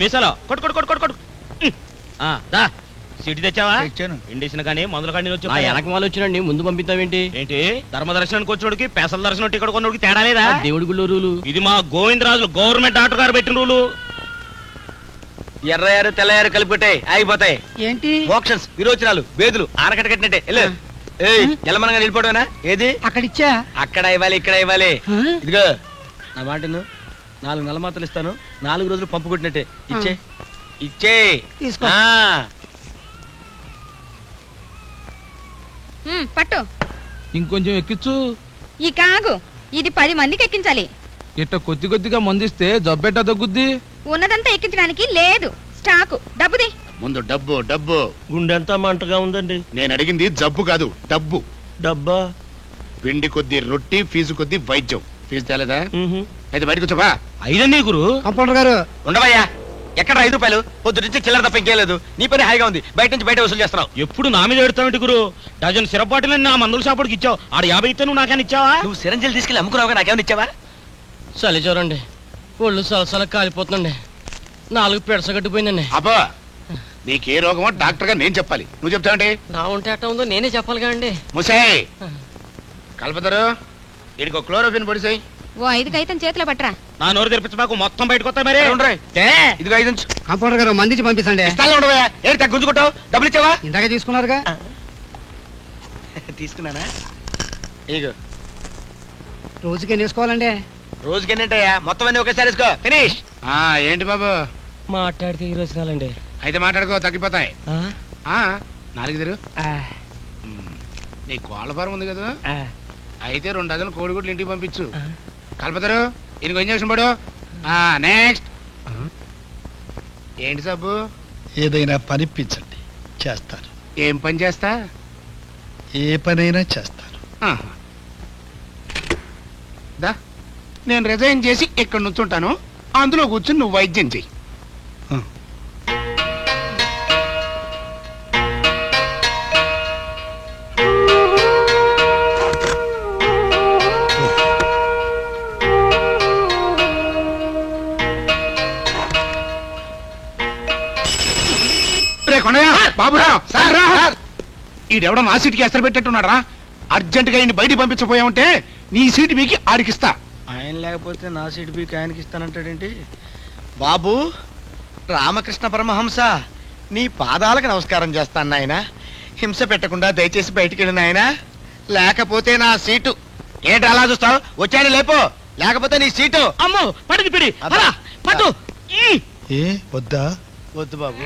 మీసాలో కొట్టు కొట్టు కొట్టు కొట్టు కొట్టు దా సీటు తెచ్చావా? తెచ్చాను. ఇండిషన్ కానీ మందుల కానీ వచ్చి వెనక వాళ్ళు వచ్చినండి ముందు పంపిస్తావేంటి? ఏంటి ధర్మ దర్శనానికి వచ్చినోడికి పెసల దర్శనం టికెట్ కొన్నోడికి తేడా లేదా? దేవుడి గుళ్ళో రూలు. ఇది మా గోవిందరాజులు గవర్నమెంట్ డాక్టర్ గారు పెట్టిన రూలు. ఎర్రయారు తెల్లయారు కలిపిట్టాయి ఆగిపోతాయి. ఏంటి మోక్షన్స్ విరోచనాలు బేదులు ఆనకట్ట కట్టినట్టే ఎలమనగా నిలిపోవడమేనా? ఏది అక్కడిచ్చా అక్కడ ఇవ్వాలి ఇక్కడ ఇవ్వాలి. ఇదిగో నా మాట 4 నెల మాత్రలు ఇస్తాను, 4 రోజులు పంపు కొట్టినట్టే. ఇచ్చే ఇచ్చే తీసుకో. పట్టు ఇంకొంచెం ఎక్కించు. ఈ కాగు ఇది 10 మందికి ఎక్కించాలి. ఇట్ట కొద్ది కొద్దిగా మందిస్తే జబ్బెట్ట తగ్గుద్ది. ఉన్నదంతా ఎక్కించడానికి లేదు స్టాకు. డబ్బుది. ముందు డబ్బు డబ్బు. గుండెంతా మంటగా ఉందండి. నేను అడిగింది జబ్బు కాదు డబ్బు. డబ్బా? పిండి కొద్ది రొట్టి, ఫీజు కొద్ది వైద్యం. ఫీజు తేలేదా? అయితే బయటకు వచ్చావా? ఐదండి గురు. కంపౌండర్ గారు ఉండవయ్యా. ఎక్కడ 5 రూపాయలు? పొద్దు నుంచి చిల్లర తప్ప ఇంకేం లేదు. నీ పని హాయిగా ఉంది, బయట నుంచి బయట వసూలు చేస్తున్నావు. ఎప్పుడు నా మీద ఎడతావేంటి గురు? డజన్ సిరప్ బాటిల్ నా మందుల షాపుడికి ఇచ్చావు. ఆడ 50 ఇస్తే నువ్వు నాకని ఇచ్చావా? నువ్వు సిరంజీలు తీసుకెళ్ళి అమ్ముకున్నావుగా, నాకేమైనా ఇచ్చావా? చలి చూడండి, ఒళ్ళు సలసల కాలిపోతుందండి. 4 పెడసగట్టిపోయిందండి. అబ్బా నీకే రోగమో డాక్టర్ గా నేను చెప్పాలి, నువ్వు చెప్తావంటే? నా ఉంటే అట్ట ఉందో నేనే చెప్పాలిగా అండి. ముసాయ్ కల్పతారు వీడికి ఒక క్లోరోఫిన్ పొడిసాయి. ఓ 5 కైతం చేతిలో పట్టరా. నా నోరు తెరిపించబాకు, మొత్తం బయటకు వస్తా మరి. ఇదిగో 5 ఉంచు. కంపౌండర్ గారు మందించి పంపిస్తండి. ఇస్తాను ఉండవయ్యా. ఏంటి తగ్గుంచుకుంటావు? డబ్బులు ఇచ్చావా? ఇందాక తీసుకున్నారుగా. తీసుకున్నానా? ఇగో రోజుకి ఎన్ని వేసుకోవాలండి? రోజుకి ఎన్నంటయ్యా? మొత్తం అన్ని ఒకేసారి వేసుకో. ఫినిష్. ఏంటి బాబు? మాట్లాడితే ఈ రోజునాలండి. అయితే మాట్లాడుకో, తగ్గిపోతాయి. 4 తెరు. నీ కోళ్ళ ఫారం ఉంది కదా, అయితే 2 డజన్లు కోడిగుడ్లు ఇంటికి పంపించు. కల్పతారు ఇంకో ఇంజక్షన్ పడు. నెక్స్ట్ ఏంటి సబ్బు? ఏదైనా పనిపించండి చేస్తారు. ఏం పని చేస్తా? ఏ పనైనా చేస్తారు. దా నేను రిజైన్ చేసి ఇక్కడ నుంచుంటాను, అందులో కూర్చుని నువ్వు వైద్యం చెయ్యి. ఈడెవడో నా సీటుకి ఎస్తరు పెట్టేట్టున్నాడు రా. అర్జెంట్ గా బయటికి పంపించపోయావుంటే నీ సీటు మీకు ఆడికిస్తా. ఆయన లేకపోతే నా సీటు బీకి ఆయనకి ఇస్తానంటాడేంటి? బాబు రామకృష్ణ పరమహంస, నీ పాదాలకు నమస్కారం చేస్తాను నాయన. హింస పెట్టకుండా దయచేసి బయటికి వెళ్ళిన ఆయన, లేకపోతే నా సీటు. ఏంటి అలా చూస్తావు? వచ్చాయని లేపో, లేకపోతే నీ సీటు. అమ్మో పట్టుకు పిడి పట్టు. ఏ వద్దా? వద్దు బాబు.